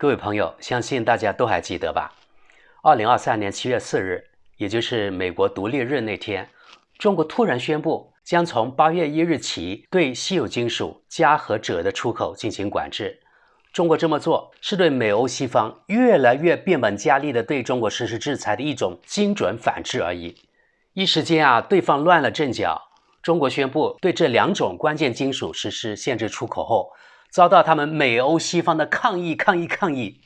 各位朋友，相信大家都还记得吧？2023年7月4日，也就是美国独立日那天，中国突然宣布将从8月1日起对稀有金属镓和锗的出口进行管制。中国这么做是对美欧西方越来越变本加厉地对中国实施制裁的一种精准反制而已。一时间对方乱了阵脚，中国宣布对这两种关键金属实施限制出口后，遭到他们美欧西方的抗议。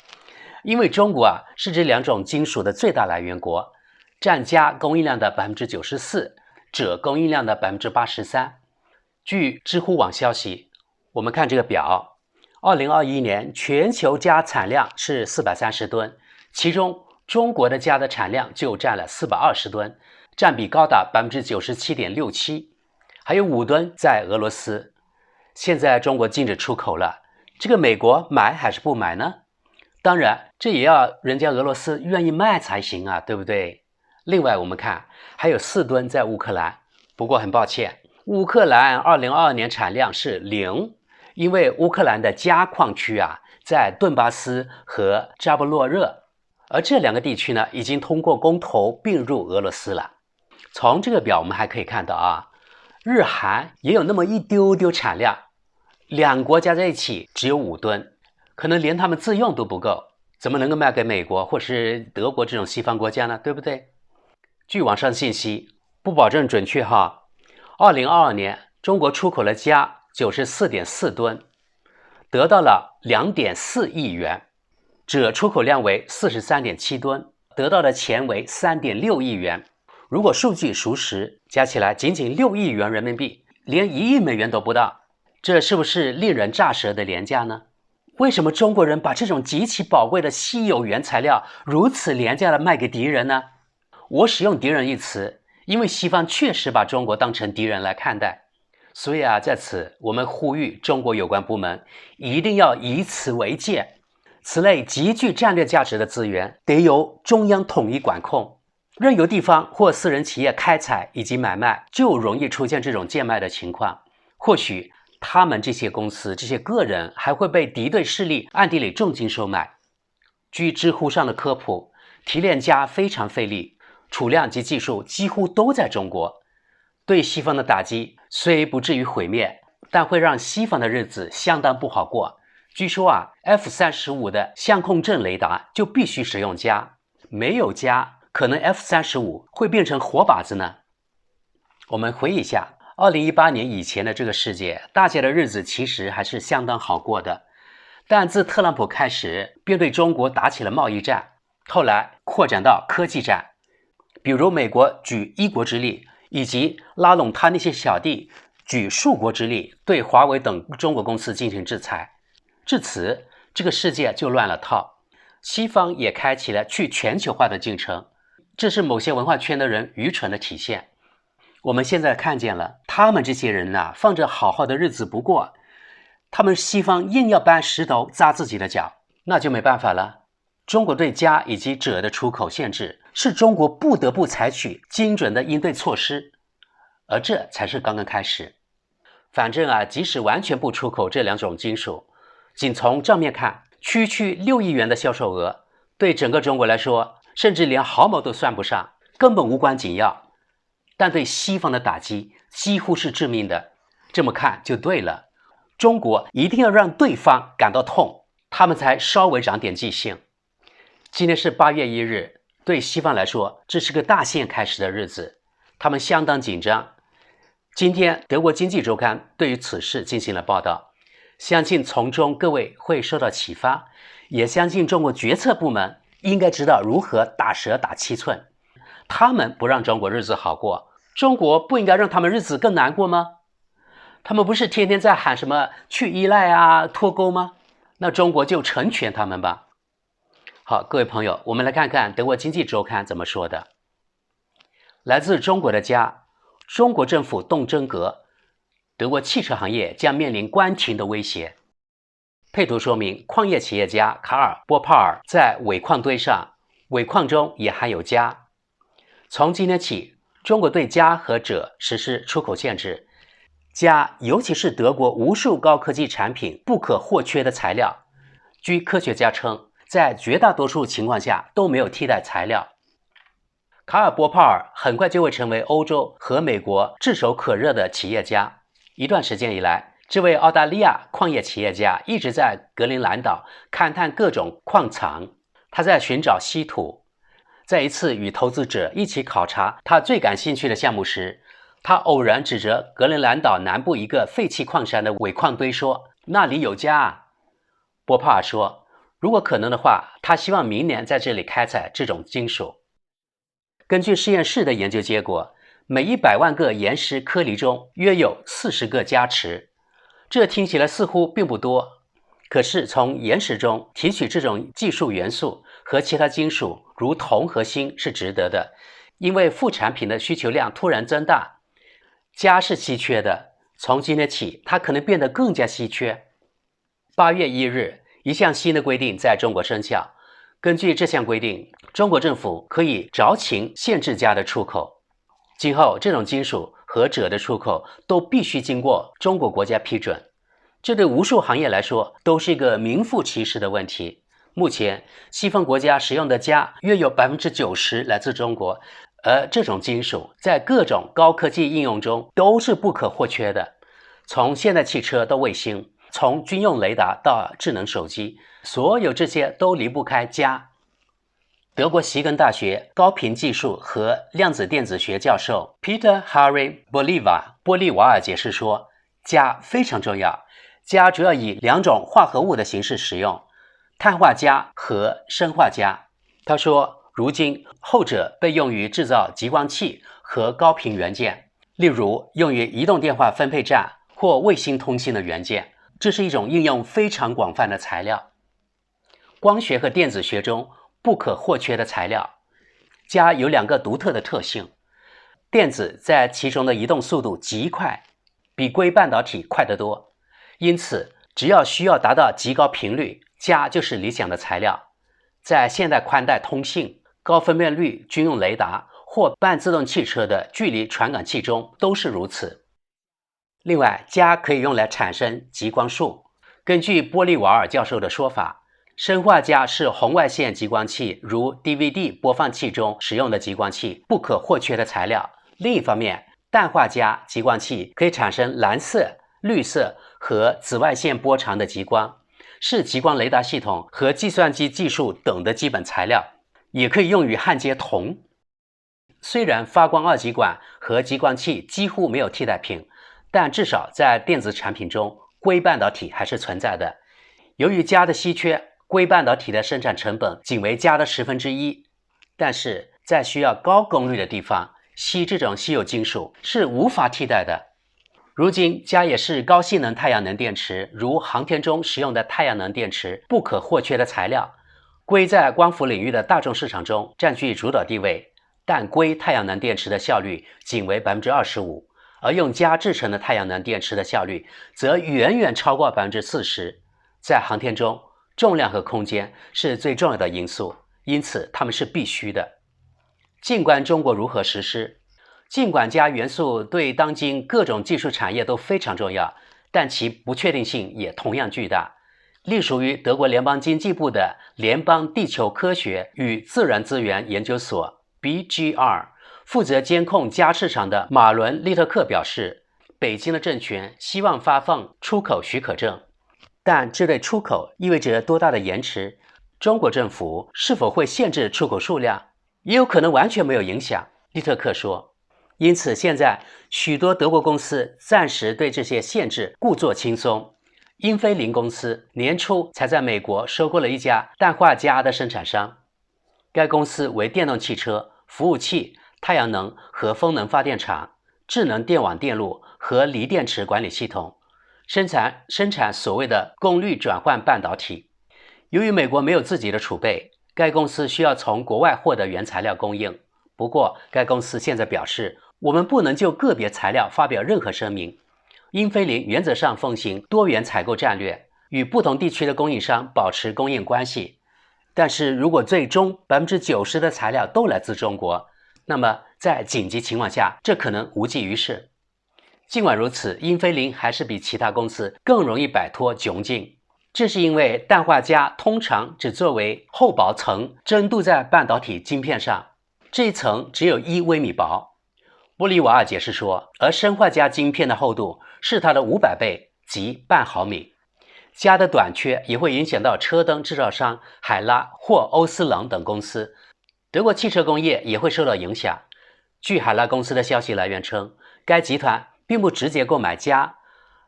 因为中国是这两种金属的最大来源国，占镓供应量的 94%， 锗供应量的 83%。 据知乎网消息，我们看这个表，2021年全球镓产量是430吨，其中中国的镓的产量就占了420吨，占比高达 97.67%， 还有5吨在俄罗斯。现在中国禁止出口了，这个美国买还是不买呢？当然，这也要人家俄罗斯愿意卖才行对不对？另外我们看还有4吨在乌克兰，不过很抱歉，乌克兰2022年产量是0，因为乌克兰的镓矿区在顿巴斯和扎波洛热，而这两个地区呢已经通过公投并入俄罗斯了。从这个表我们还可以看到日韩也有那么一丢丢产量，两国加在一起只有5吨，可能连他们自用都不够，怎么能够卖给美国或是德国这种西方国家呢？对不对？据网上信息，不保证准确2022年中国出口了镓 94.4 吨，得到了 2.4 亿元，锗出口量为 43.7 吨，得到的钱为 3.6 亿元。如果数据属实，加起来仅仅6亿元人民币，连1亿美元都不到，这是不是令人咋舌的廉价呢？为什么中国人把这种极其宝贵的稀有原材料如此廉价的卖给敌人呢？我使用敌人一词，因为西方确实把中国当成敌人来看待，所以在此我们呼吁中国有关部门一定要以此为戒，此类极具战略价值的资源得由中央统一管控，任由地方或私人企业开采以及买卖，就容易出现这种贱卖的情况。或许他们这些公司、这些个人还会被敌对势力暗地里重金收买。据知乎上的科普，提炼镓非常费力，储量及技术几乎都在中国，对西方的打击虽不至于毁灭，但会让西方的日子相当不好过。据说F-35的相控阵雷达就必须使用镓，没有镓，可能 F-35会变成活靶子呢。我们回忆一下2018年以前的这个世界，大家的日子其实还是相当好过的，但自特朗普开始便对中国打起了贸易战，后来扩展到科技战，比如美国举一国之力，以及拉拢他那些小弟举数国之力对华为等中国公司进行制裁。至此这个世界就乱了套，西方也开启了去全球化的进程，这是某些文化圈的人愚蠢的体现。我们现在看见了，他们这些人放着好好的日子不过，他们西方硬要搬石头砸自己的脚，那就没办法了。中国对镓以及锗的出口限制是中国不得不采取精准的应对措施，而这才是刚刚开始。反正即使完全不出口这两种金属，仅从账面看，区6亿元的销售额对整个中国来说甚至连毫毛都算不上，根本无关紧要，但对西方的打击几乎是致命的。这么看就对了，中国一定要让对方感到痛，他们才稍微长点记性。今天是8月1日，对西方来说这是个大限开始的日子，他们相当紧张。今天德国经济周刊对于此事进行了报道，相信从中各位会受到启发，也相信中国决策部门应该知道如何打蛇打七寸。他们不让中国日子好过，中国不应该让他们日子更难过吗？他们不是天天在喊什么去依赖脱钩吗？那中国就成全他们吧。好，各位朋友，我们来看看德国经济周刊怎么说的。来自中国的镓，中国政府动真格，德国汽车行业将面临关停的威胁。配图说明，矿业企业家卡尔·波帕尔在尾矿堆上，尾矿中也含有镓。从今天起，中国对镓和锗实施出口限制。镓尤其是德国无数高科技产品不可或缺的材料。据科学家称，在绝大多数情况下都没有替代材料。卡尔·波帕尔很快就会成为欧洲和美国炙手可热的企业家。一段时间以来，这位澳大利亚矿业企业家一直在格陵兰岛勘探各种矿藏，他在寻找稀土。在一次与投资者一起考察他最感兴趣的项目时，他偶然指着格陵兰岛南部一个废弃矿山的尾矿堆说：“那里有家啊。”波帕尔说，如果可能的话，他希望明年在这里开采这种金属。根据实验室的研究结果，每100万个岩石颗粒中约有40个加持。这听起来似乎并不多，可是从岩石中提取这种技术元素和其他金属如铜和锌是值得的，因为副产品的需求量突然增大。镓是稀缺的，从今天起它可能变得更加稀缺。8月1日，一项新的规定在中国生效。根据这项规定，中国政府可以酌情限制镓的出口。今后这种金属和锗的出口都必须经过中国国家批准。这对无数行业来说都是一个名副其实的问题。目前西方国家使用的镓约有 90% 来自中国，而这种金属在各种高科技应用中都是不可或缺的。从现代汽车到卫星，从军用雷达到智能手机，所有这些都离不开镓。德国希根大学高频技术和量子电子学教授 Peter Harry Bolivar 波利瓦尔解释说，镓非常重要。镓主要以2种化合物的形式使用，碳化镓和砷化镓。他说，如今后者被用于制造激光器和高频元件，例如用于移动电话分配站或卫星通信的元件。这是一种应用非常广泛的材料。光学和电子学中不可或缺的材料。镓有2个独特的特性，电子在其中的移动速度极快，比硅半导体快得多，因此只要需要达到极高频率，镓就是理想的材料。在现代宽带通信、高分辨率军用雷达或半自动汽车的距离传感器中都是如此。另外，镓可以用来产生极光束。根据波利瓦尔教授的说法，砷化镓是红外线激光器如 DVD 播放器中使用的激光器不可或缺的材料。另一方面，氮化镓激光器可以产生蓝色、绿色和紫外线波长的极光，是激光雷达系统和计算机技术等的基本材料，也可以用于焊接铜。虽然发光二极管和激光器几乎没有替代品，但至少在电子产品中，硅半导体还是存在的。由于镓的稀缺，硅半导体的生产成本仅为镓的1/10，但是在需要高功率的地方，锡这种稀有金属是无法替代的。如今，镓也是高性能太阳能电池，如航天中使用的太阳能电池不可或缺的材料。硅在光伏领域的大众市场中占据主导地位，但硅太阳能电池的效率仅为 25%。而用镓制成的太阳能电池的效率则远远超过 40%。在航天中，重量和空间是最重要的因素，因此它们是必须的。尽管中国如何实施，尽管镓元素对当今各种技术产业都非常重要，但其不确定性也同样巨大。隶属于德国联邦经济部的联邦地球科学与自然资源研究所 BGR负责监控镓市场的马伦·利特克表示，北京的政权希望发放出口许可证，但这对出口意味着多大的延迟？中国政府是否会限制出口数量？也有可能完全没有影响，利特克说。因此，现在许多德国公司暂时对这些限制故作轻松。英飞凌公司年初才在美国收购了一家氮化镓的生产商，该公司为电动汽车、服务器、太阳能和风能发电厂、智能电网电路和锂电池管理系统，生产所谓的功率转换半导体。由于美国没有自己的储备，该公司需要从国外获得原材料供应。不过，该公司现在表示，我们不能就个别材料发表任何声明。英飞凌原则上奉行多元采购战略，与不同地区的供应商保持供应关系。但是如果最终 90% 的材料都来自中国，那么在紧急情况下，这可能无济于事。尽管如此，英飞凌还是比其他公司更容易摆脱窘境。这是因为氮化镓通常只作为厚薄层蒸镀在半导体晶片上，这一层只有1微米薄。玻利瓦尔解释说，而砷化镓晶片的厚度是它的500倍，即半毫米。镓的短缺也会影响到车灯制造商海拉或欧司冷等公司，德国汽车工业也会受到影响。据海拉公司的消息来源称，该集团并不直接购买镓，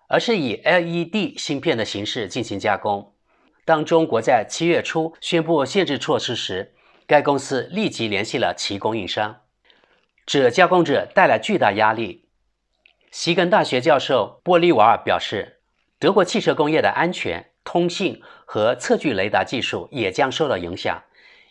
而是以 LED 芯片的形式进行加工。当中国在7月初宣布限制措施时，该公司立即联系了其供应商，这加工者带来巨大压力。西根大学教授波利瓦尔表示，德国汽车工业的安全、通信和测距雷达技术也将受到影响，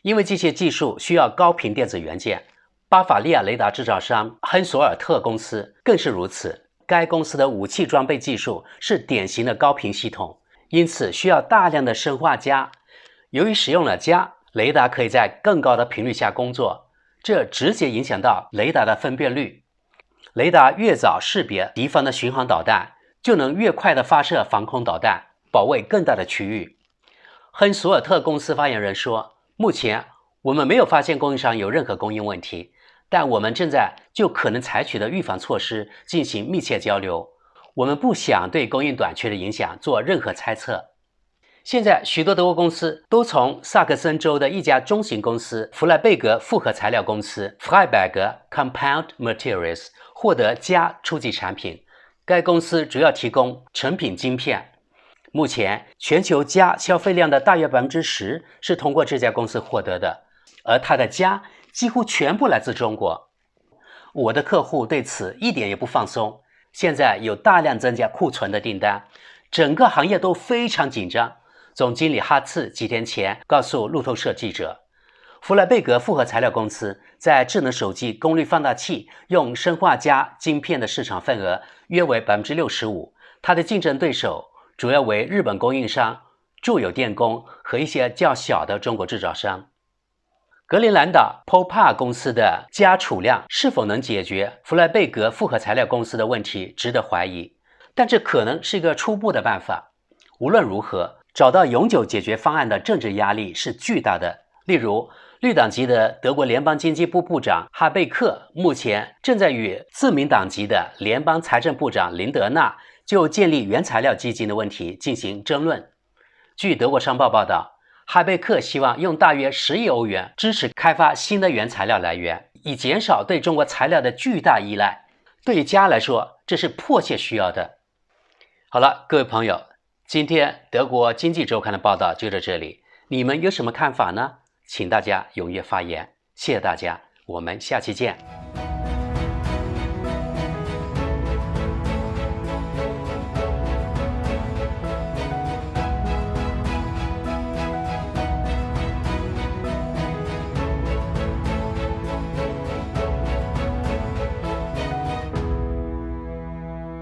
因为这些技术需要高频电子元件。巴伐利亚雷达制造商亨索尔特公司更是如此，该公司的武器装备技术是典型的高频系统，因此需要大量的砷化镓。由于使用了镓，雷达可以在更高的频率下工作，这直接影响到雷达的分辨率。雷达越早识别敌方的巡航导弹，就能越快地发射防空导弹，保卫更大的区域。亨索尔特公司发言人说，目前我们没有发现供应商有任何供应问题，但我们正在就可能采取的预防措施进行密切交流。我们不想对供应短缺的影响做任何猜测。现在许多德国公司都从萨克森州的一家中型公司弗莱贝格复合材料公司 Freiberger Compound Materials 获得镓初级产品。该公司主要提供成品晶片，目前全球镓消费量的大约 10% 是通过这家公司获得的，而它的镓几乎全部来自中国。我的客户对此一点也不放松，现在有大量增加库存的订单，整个行业都非常紧张。总经理哈茨几天前告诉路透社记者，弗莱贝格复合材料公司在智能手机功率放大器用砷化镓晶片的市场份额约为 65%， 它的竞争对手主要为日本供应商、住友电工和一些较小的中国制造商。格陵兰岛 Popar 公司的镓储量是否能解决弗莱贝格复合材料公司的问题值得怀疑，但这可能是一个初步的办法。无论如何，找到永久解决方案的政治压力是巨大的。例如，绿党籍的德国联邦经济部部长哈贝克目前正在与自民党籍的联邦财政部长林德纳就建立原材料基金的问题进行争论。据德国商报报道，哈贝克希望用大约10亿欧元支持开发新的原材料来源，以减少对中国材料的巨大依赖。对镓来说，这是迫切需要的。好了，各位朋友，今天德国经济周刊的报道就到这里，你们有什么看法呢？请大家踊跃发言，谢谢大家，我们下期见。